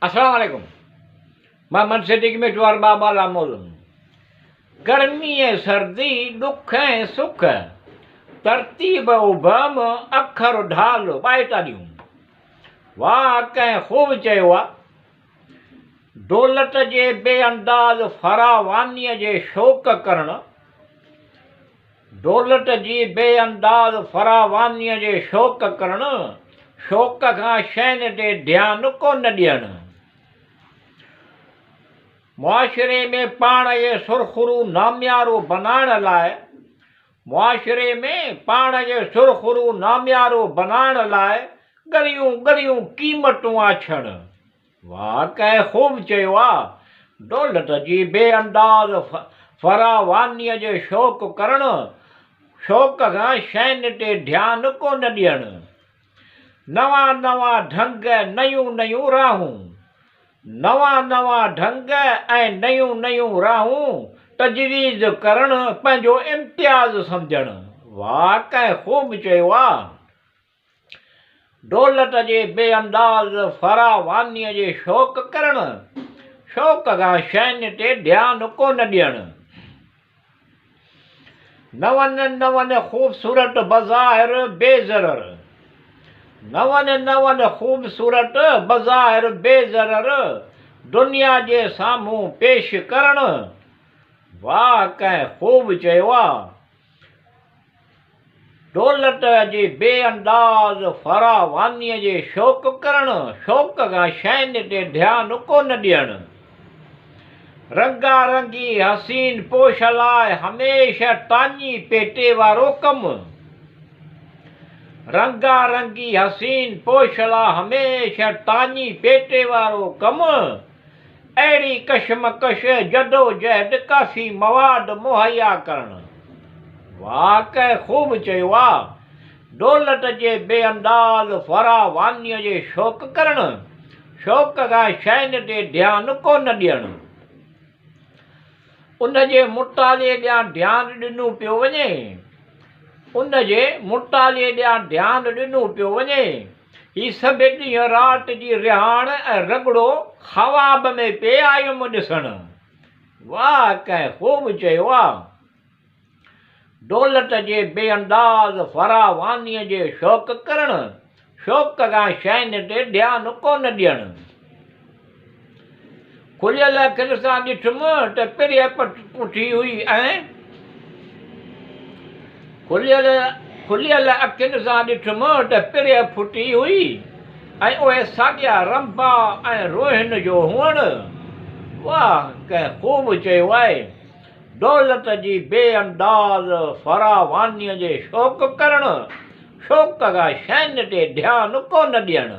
अस्सलाम वालेकुम। मैं मनसिटी में ज्वार बाबा लामोल। गर्मी है सर्दी दुख है सुख तरतीब उभम अखर ढाल पाइतारियूं। वाह कंहिं ख़ूब चयो आहे, दौलत जे बेअंदाज़ फरावानीअ जे शौक़ करणु, दौलत जी बेअंदाज़ फरावानीअ जे शौक़ करणु, शौक़ खां शयुनि ते ध्यानु कोन ॾियणु। मुआशिरे में पाण जे सुरख़ुरू नामियारो बनाइण लाइ, मुआशिरे में पाण जे सुरख़ुरू नामियारो बनाइण लाइ ॻरियूं ॻरियूं क़ीमतूं आछण। वाह कंहिं ख़ूब चयो आहे, दौलत जी बेअंदाज़ फरावानीअ जे शौक़ करणु, शौक़ खां शयुनि ते ध्यानु कोन ॾियणु। नवां नवां ढंग नयूं नयूं राहूं, नवां नवां ढंग ऐं नयूं नयूं राहूं तजवीज़ करणु पंहिंजो इम्तियाज़ सम्झणु। वाह कंहिं ख़ूब चयो आहे, दौलत जे बेअंदाज़ फरावानीअ जे शौक़ करणु, शौक़ खां शयुनि ते ध्यानु कोन ॾियणु। नवनि नवनि ख़ूबसूरत बज़ाहिर बेज़रर, नवनि नवनि ख़ूबसूरत बज़ाहिर बेज़रर दुनिया जे साम्हूं पेश करणु। वाह कंहिं ख़ूब चयो आहे, दौलत जे बेअंदाज़ फरावानीअ जे शौक़ करणु, शौक़ खां शयुनि ते ध्यानु कोन ॾियणु। रंगारंगी हसीन पोश लाइ हमेशह ताञी पेटे वारो कमु, रंगारंगी हसीन पोश लाइ हमेशह ताञी पेटे वारो कमु, अहिड़ी कशमकश जदोजहद काफ़ी मवाद मुहैया करणु। वाह कंहिं ख़ूब चयो आहे, दौलत जे बेअंदाज़ फरावानीअ जे शौक़ करणु, शौक़ खां शयुनि ते ध्यानु कोन ॾियणु। उन जे मुताले ॾियां ध्यानु ॾिनो पियो वञे, उन जे मुताले ॾियां ध्यानु ॾिनो पियो वञे, ही सभु ॾींहं राति जी रिहाण ऐं रगड़ो ख़्वाब में पे आयुमि ॾिसणु। वाह कंहिं ख़ूब चयो आहे, दौलत जे बेअंदाज़ फरावानीअ जे शौक़ करणु, शौक़ खां शयुनि ते ध्यानु कोन ॾियणु। खुलियल अखियुनि सां ॾिठुमि त पिरिय पुठी हुई ऐं खुलियल अखियुनि सां ॾिठुमि त पिरिय फुटी हुई ऐं उहे साॻिया रंभा ऐं रोहिन जो हुअणु। वाह कंहिं ख़ूब चयो आहे, दौलत जी बेअंदाज़ फरावानीअ जे शौक़ करणु, शौक़ खां शयुनि ते ध्यानु कोन ॾियणु।